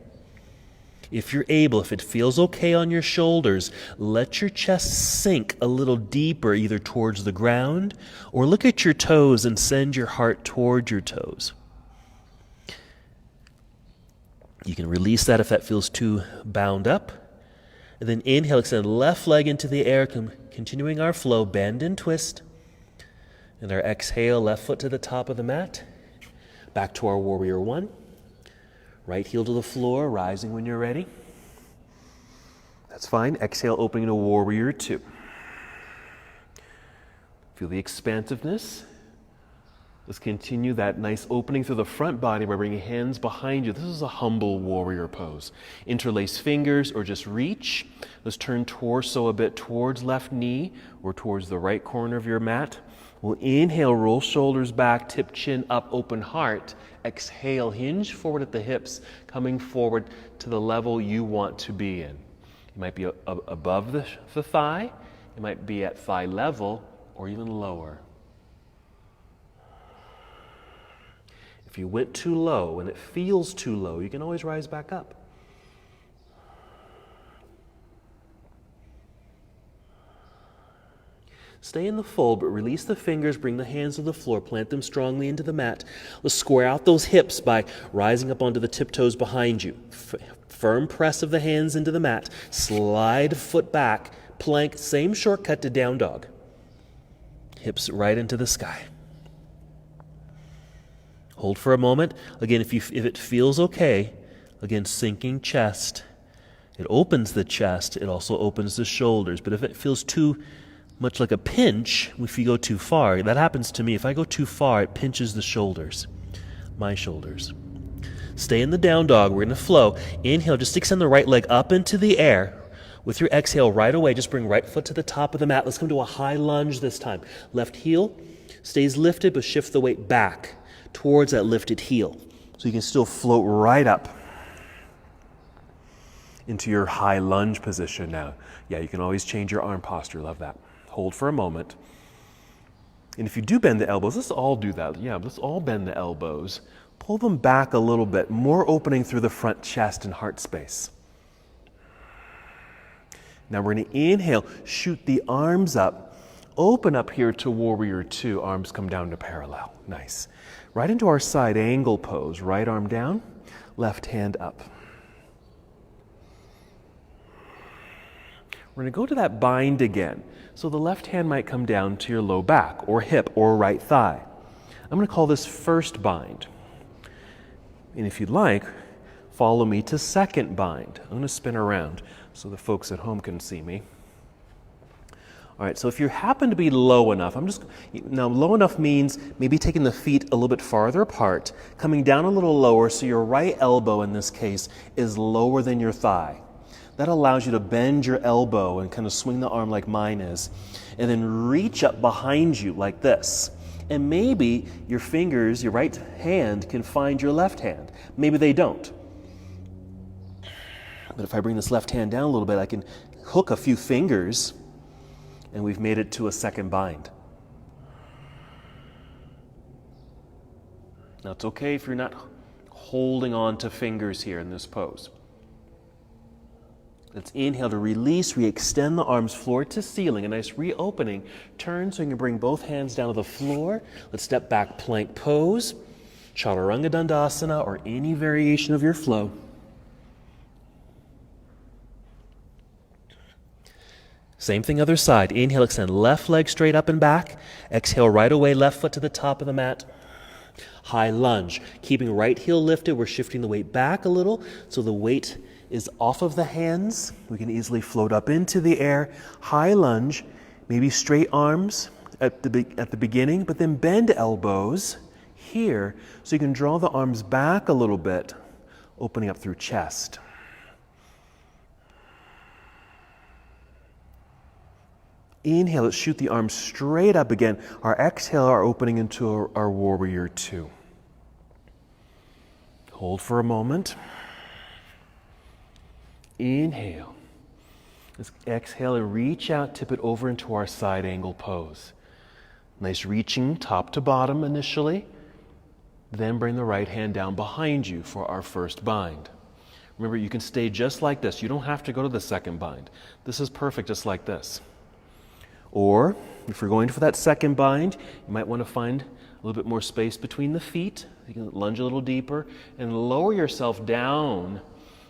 If you're able, if it feels okay on your shoulders, let your chest sink a little deeper either towards the ground, or look at your toes and send your heart toward your toes. You can release that if that feels too bound up. And then inhale, extend left leg into the air, continuing our flow, bend and twist. And our exhale, left foot to the top of the mat. Back to our warrior one. Right heel to the floor, rising when you're ready. That's fine. Exhale, opening to warrior two. Feel the expansiveness. Let's continue that nice opening through the front body by bringing hands behind you. This is a humble warrior pose. Interlace fingers or just reach. Let's turn torso a bit towards left knee or towards the right corner of your mat. We'll inhale, roll shoulders back, tip chin up, open heart. Exhale, hinge forward at the hips, coming forward to the level you want to be in. It might be above the thigh, it might be at thigh level, or even lower. If you went too low and it feels too low, you can always rise back up. Stay in the fold, but release the fingers, bring the hands to the floor, plant them strongly into the mat. Let's square out those hips by rising up onto the tiptoes behind you. Firm press of the hands into the mat. Slide foot back, plank, same shortcut to down dog. Hips right into the sky. Hold for a moment. Again, if it feels okay, again, sinking chest. It opens the chest. It also opens the shoulders. But if it feels too much like a pinch, if you go too far, that happens to me. If I go too far, it pinches the shoulders, my shoulders. Stay in the down dog. We're going to flow. Inhale, just extend the right leg up into the air. With your exhale, right away, just bring right foot to the top of the mat. Let's come to a high lunge this time. Left heel stays lifted, but shift the weight back towards that lifted heel. So you can still float right up into your high lunge position now. Yeah, you can always change your arm posture. Love that. Hold for a moment. And if you do bend the elbows, let's all do that. Yeah, let's all bend the elbows. Pull them back a little bit, more opening through the front chest and heart space. Now we're going to inhale, shoot the arms up, open up here to warrior two, arms come down to parallel. Nice. Right into our side angle pose, right arm down, left hand up. We're going to go to that bind again. So the left hand might come down to your low back or hip or right thigh. I'm going to call this first bind. And if you'd like, follow me to second bind. I'm going to spin around so the folks at home can see me. All right, so if you happen to be low enough, now low enough means maybe taking the feet a little bit farther apart, coming down a little lower so your right elbow in this case is lower than your thigh. That allows you to bend your elbow and kind of swing the arm like mine is, and then reach up behind you like this. And maybe your fingers, your right hand, can find your left hand. Maybe they don't. But if I bring this left hand down a little bit, I can hook a few fingers, and we've made it to a second bind. Now it's okay if you're not holding on to fingers here in this pose. Let's inhale to release, re-extend the arms floor to ceiling, a nice reopening. Turn so you can bring both hands down to the floor. Let's step back, plank pose, Chaturanga Dandasana, or any variation of your flow. Same thing other side. Inhale, extend left leg straight up and back. Exhale, right away, left foot to the top of the mat. High lunge. Keeping right heel lifted, we're shifting the weight back a little so the weight is off of the hands. We can easily float up into the air. High lunge, maybe straight arms at the beginning, but then bend elbows here so you can draw the arms back a little bit, opening up through chest. Inhale, let's shoot the arms straight up again. Our exhale, our opening into our warrior two. Hold for a moment. Inhale. Let's exhale and reach out, tip it over into our side angle pose. Nice reaching top to bottom initially. Then bring the right hand down behind you for our first bind. Remember, you can stay just like this. You don't have to go to the second bind. This is perfect just like this. Or, if you're going for that second bind, you might want to find a little bit more space between the feet. You can lunge a little deeper and lower yourself down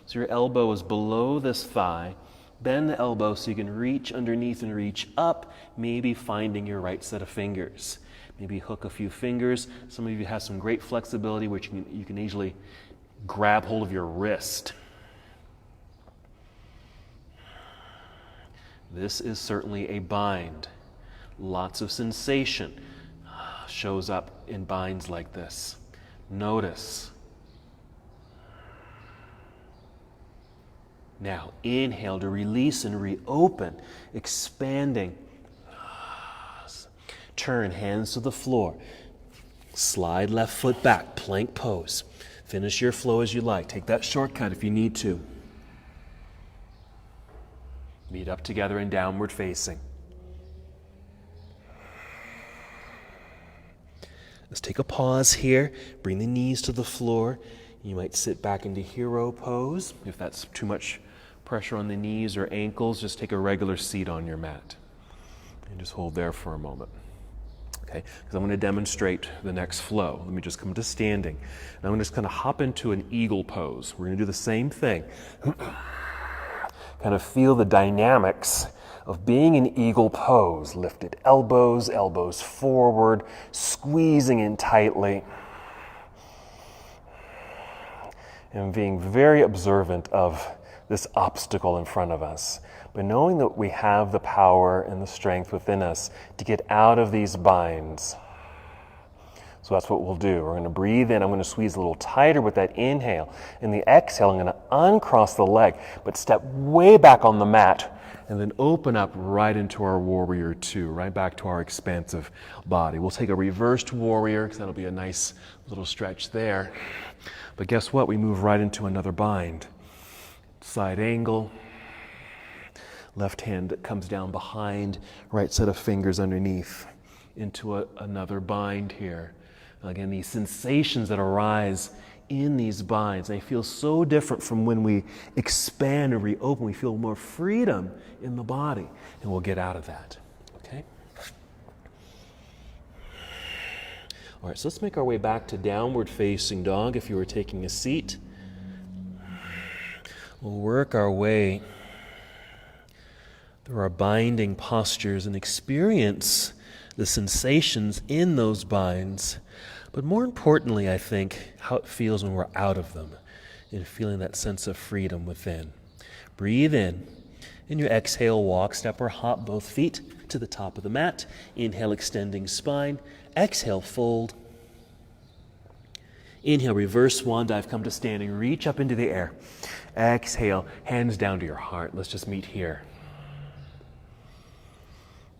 so your elbow is below this thigh. Bend the elbow so you can reach underneath and reach up, maybe finding your right set of fingers. Maybe hook a few fingers. Some of you have some great flexibility, which you can easily grab hold of your wrist. This is certainly a bind. Lots of sensation shows up in binds like this. Notice. Now, inhale to release and reopen, expanding. Turn, hands to the floor. Slide left foot back, plank pose. Finish your flow as you like. Take that shortcut if you need to. Meet up together in downward facing. Let's take a pause here. Bring the knees to the floor. You might sit back into hero pose. If that's too much pressure on the knees or ankles, just take a regular seat on your mat. And just hold there for a moment. Okay, because I'm going to demonstrate the next flow. Let me just come to standing. And I'm going to just kind of hop into an eagle pose. We're going to do the same thing. Kind of feel the dynamics of being in eagle pose. Lifted elbows, elbows forward, squeezing in tightly. And being very observant of this obstacle in front of us. But knowing that we have the power and the strength within us to get out of these binds. So that's what we'll do. We're going to breathe in. I'm going to squeeze a little tighter with that inhale. In the exhale, I'm going to uncross the leg, but step way back on the mat, and then open up right into our warrior two, right back to our expansive body. We'll take a reversed warrior, because that'll be a nice little stretch there. But guess what? We move right into another bind. Side angle. Left hand that comes down behind, right set of fingers underneath, into another bind here. Again, these sensations that arise in these binds, they feel so different from when we expand and reopen. We feel more freedom in the body, and we'll get out of that. Okay? All right, so let's make our way back to downward facing dog if you were taking a seat. We'll work our way through our binding postures and experience the sensations in those binds. But more importantly, I think, how it feels when we're out of them and feeling that sense of freedom within. Breathe in. In your exhale, walk, step, or hop both feet to the top of the mat. Inhale, extending spine. Exhale, fold. Inhale, reverse swan dive, come to standing. Reach up into the air. Exhale, hands down to your heart. Let's just meet here.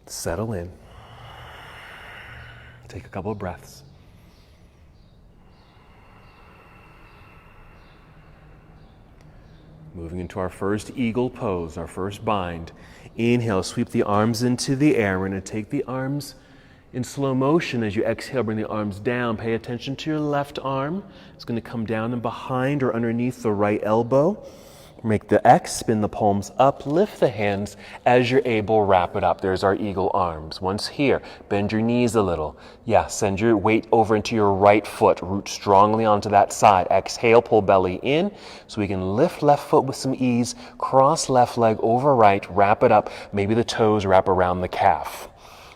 Settle in. Take a couple of breaths. Moving into our first eagle pose, our first bind. Inhale, sweep the arms into the air. We're going to take the arms in slow motion. As you exhale, bring the arms down. Pay attention to your left arm. It's going to come down and behind or underneath the right elbow. Make the X, spin the palms up, lift the hands as you're able, wrap it up. There's our eagle arms. Once here, bend your knees a little. Yeah, send your weight over into your right foot. Root strongly onto that side. Exhale, pull belly in so we can lift left foot with some ease. Cross left leg over right, wrap it up. Maybe the toes wrap around the calf.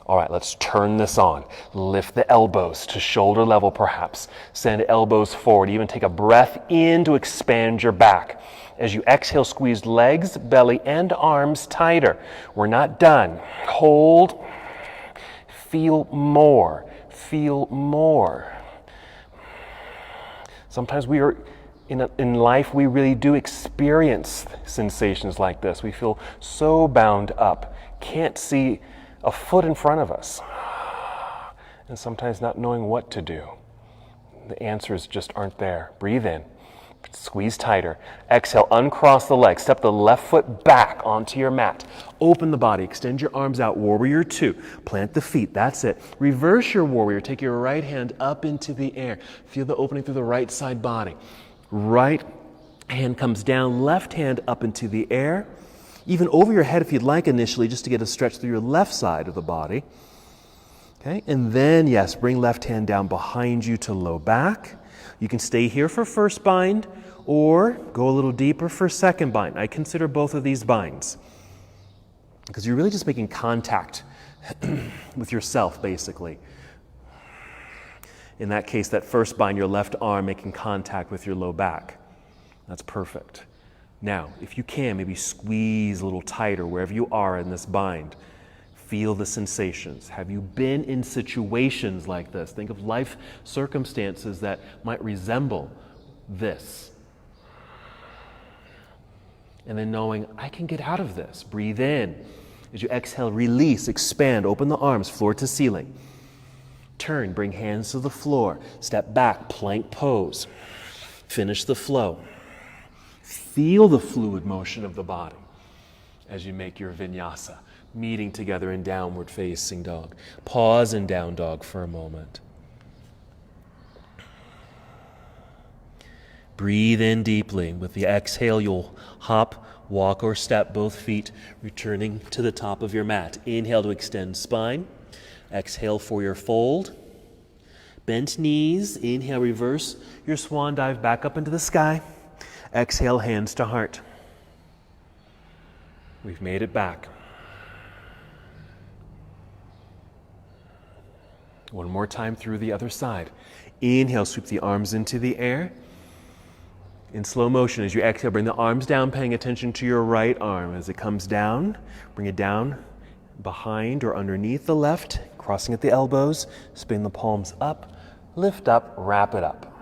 All right, let's turn this on. Lift the elbows to shoulder level perhaps. Send elbows forward. Even take a breath in to expand your back. As you exhale, squeeze legs, belly, and arms tighter. We're not done. Hold. Feel more. Feel more. Sometimes we are in life, we really do experience sensations like this. We feel so bound up. Can't see a foot in front of us. And sometimes not knowing what to do. The answers just aren't there. Breathe in. Squeeze tighter. Exhale, uncross the legs. Step the left foot back onto your mat. Open the body. Extend your arms out. Warrior two. Plant the feet. That's it. Reverse your warrior. Take your right hand up into the air. Feel the opening through the right side body. Right hand comes down. Left hand up into the air. Even over your head if you'd like initially, just to get a stretch through your left side of the body. Okay, and then, yes, bring left hand down behind you to low back. You can stay here for first bind or go a little deeper for second bind. I consider both of these binds because you're really just making contact with yourself, basically. In that case, that first bind, your left arm making contact with your low back. That's perfect. Now, if you can, maybe squeeze a little tighter wherever you are in this bind. Feel the sensations. Have you been in situations like this? Think of life circumstances that might resemble this. And then knowing, I can get out of this. Breathe in. As you exhale, release, expand, open the arms, floor to ceiling. Turn, bring hands to the floor. Step back, plank pose. Finish the flow. Feel the fluid motion of the body as you make your vinyasa, meeting together in downward facing dog. Pause in down dog for a moment. Breathe in deeply. With the exhale, you'll hop, walk, or step both feet, returning to the top of your mat. Inhale to extend spine. Exhale for your fold. Bent knees. Inhale, reverse your swan dive back up into the sky. Exhale, hands to heart. We've made it back. One more time through the other side. Inhale, sweep the arms into the air. In slow motion, as you exhale, bring the arms down, paying attention to your right arm. As it comes down, bring it down behind or underneath the left, crossing at the elbows, spin the palms up, lift up, wrap it up.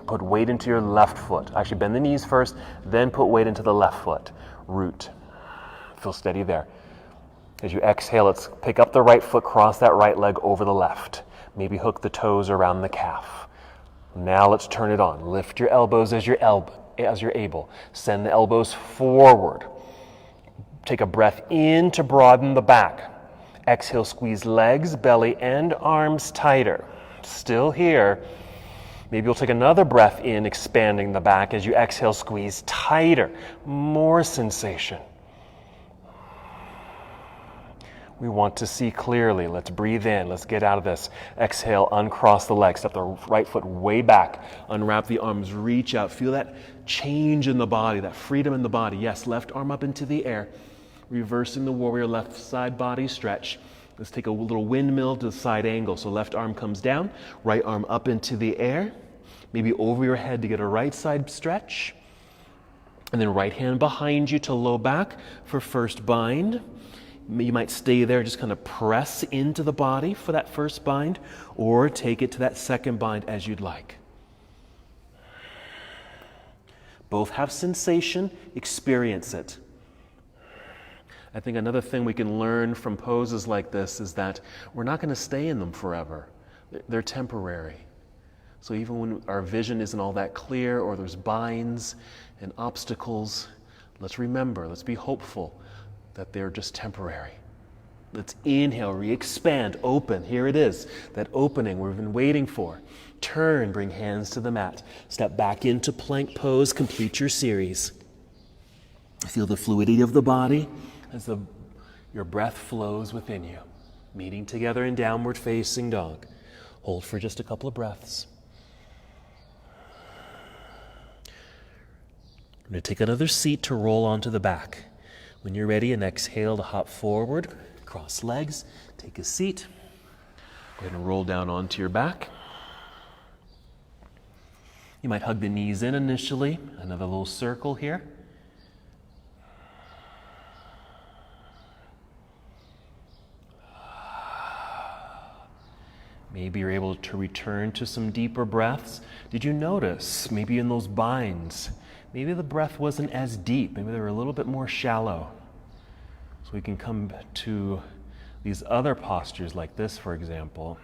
Put weight into your left foot. Actually, bend the knees first, then put weight into the left foot. Root. Feel steady there. As you exhale, let's pick up the right foot, cross that right leg over the left. Maybe hook the toes around the calf. Now let's turn it on. Lift your elbows as you're able. Send the elbows forward. Take a breath in to broaden the back. Exhale, squeeze legs, belly, and arms tighter. Still here. Maybe you'll take another breath in, expanding the back. As you exhale, squeeze tighter. More sensation. We want to see clearly. Let's breathe in. Let's get out of this. Exhale, uncross the legs. Step the right foot way back. Unwrap the arms. Reach out. Feel that change in the body, that freedom in the body. Yes, left arm up into the air. Reversing the warrior, left side body stretch. Let's take a little windmill to the side angle. So left arm comes down, right arm up into the air. Maybe over your head to get a right side stretch. And then right hand behind you to low back for first bind. You might stay there, just kind of press into the body for that first bind, or take it to that second bind as you'd like. Both have sensation, experience it. I think another thing we can learn from poses like this is that we're not going to stay in them forever. They're temporary. So even when our vision isn't all that clear, or there's binds and obstacles, let's remember, let's be hopeful that they're just temporary. Let's inhale, re-expand, open. Here it is, that opening we've been waiting for. Turn, bring hands to the mat. Step back into plank pose, complete your series. Feel the fluidity of the body as your breath flows within you. Meeting together in downward facing dog. Hold for just a couple of breaths. I'm going to take another seat to roll onto the back. When you're ready, and exhale to hop forward, cross legs, take a seat. Go ahead and roll down onto your back. You might hug the knees in initially, another little circle here. Maybe you're able to return to some deeper breaths. Did you notice, maybe in those binds, maybe the breath wasn't as deep. Maybe they were a little bit more shallow. So we can come to these other postures like this, for example,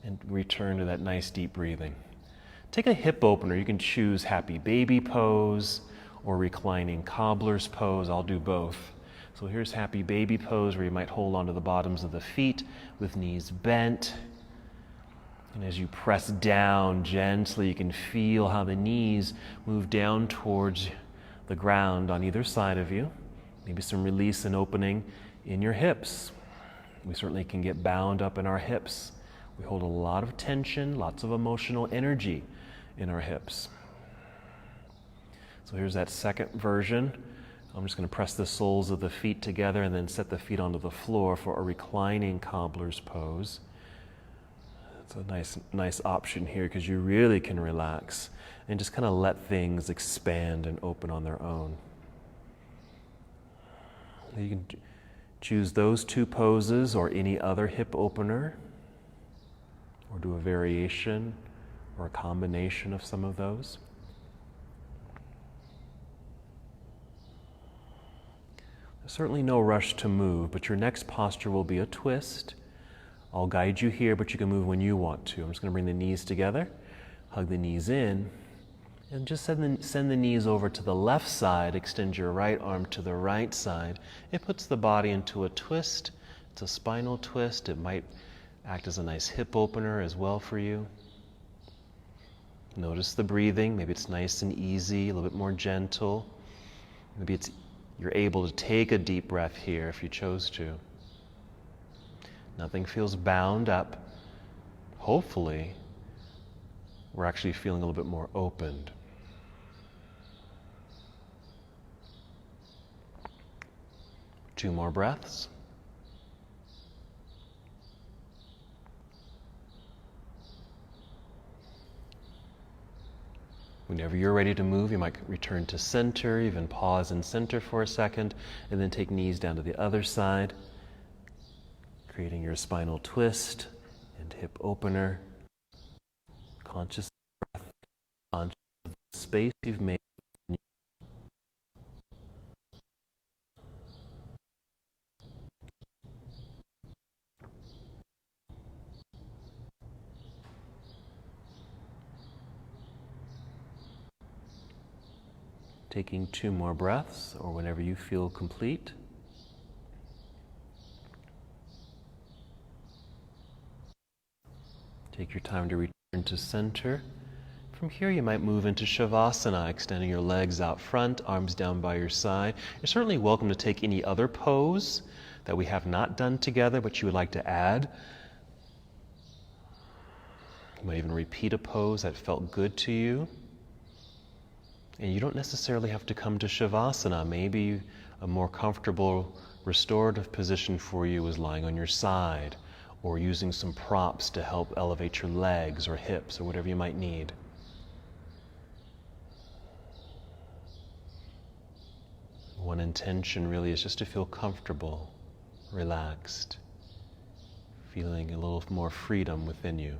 and return to that nice deep breathing. Take a hip opener. You can choose happy baby pose or reclining cobbler's pose. I'll do both. So here's happy baby pose, where you might hold onto the bottoms of the feet with knees bent. And as you press down gently, you can feel how the knees move down towards the ground on either side of you. Maybe some release and opening in your hips. We certainly can get bound up in our hips. We hold a lot of tension, lots of emotional energy in our hips. So here's that second version. I'm just going to press the soles of the feet together and then set the feet onto the floor for a reclining cobbler's pose. It's a nice option here because you really can relax and just kind of let things expand and open on their own. You can choose those two poses or any other hip opener, or do a variation or a combination of some of those. There's certainly no rush to move, but your next posture will be a twist. I'll guide you here, but you can move when you want to. I'm just going to bring the knees together, hug the knees in, and just send the knees over to the left side. Extend your right arm to the right side. It puts the body into a twist. It's a spinal twist. It might act as a nice hip opener as well for you. Notice the breathing. Maybe it's nice and easy, a little bit more gentle. Maybe you're able to take a deep breath here if you chose to. Nothing feels bound up. Hopefully, we're actually feeling a little bit more opened. Two more breaths. Whenever you're ready to move, you might return to center, even pause in center for a second, and then take knees down to the other side, creating your spinal twist and hip opener. Conscious breath, conscious of the space you've made. Taking two more breaths, or whenever you feel complete. Take your time to return to center. From here, you might move into Shavasana, extending your legs out front, arms down by your side. You're certainly welcome to take any other pose that we have not done together, but you would like to add. You might even repeat a pose that felt good to you. And you don't necessarily have to come to Shavasana. Maybe a more comfortable restorative position for you is lying on your side, or using some props to help elevate your legs or hips or whatever you might need. One intention really is just to feel comfortable, relaxed, feeling a little more freedom within you.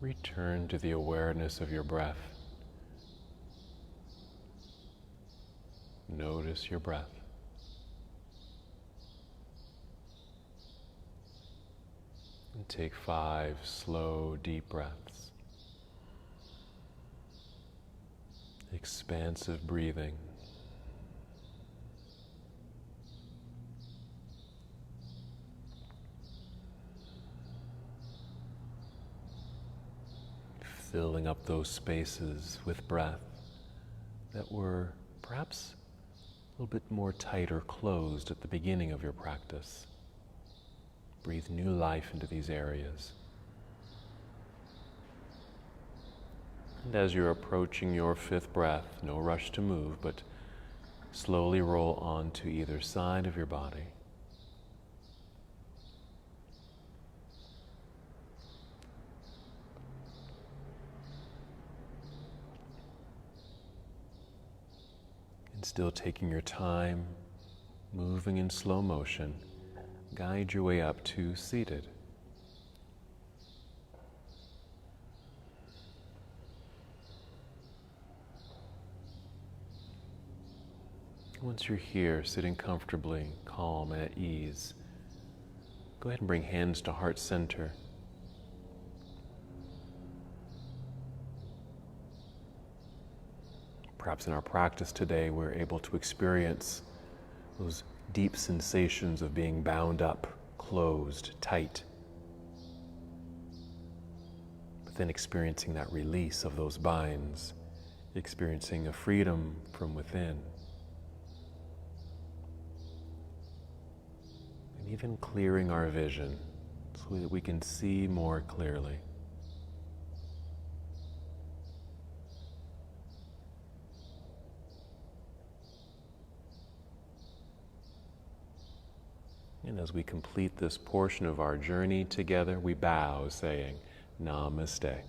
Return to the awareness of your breath. Notice your breath. And take 5 slow, deep breaths. Expansive breathing. Filling up those spaces with breath that were perhaps a little bit more tight or closed at the beginning of your practice. Breathe new life into these areas. And as you're approaching your fifth breath, no rush to move, but slowly roll onto either side of your body. And still taking your time, moving in slow motion, guide your way up to seated. Once you're here, sitting comfortably, calm and at ease, go ahead and bring hands to heart center. Perhaps in our practice today, we're able to experience those deep sensations of being bound up, closed, tight, but then experiencing that release of those binds, experiencing a freedom from within. Even clearing our vision so that we can see more clearly. And as we complete this portion of our journey together, we bow, saying, Namaste.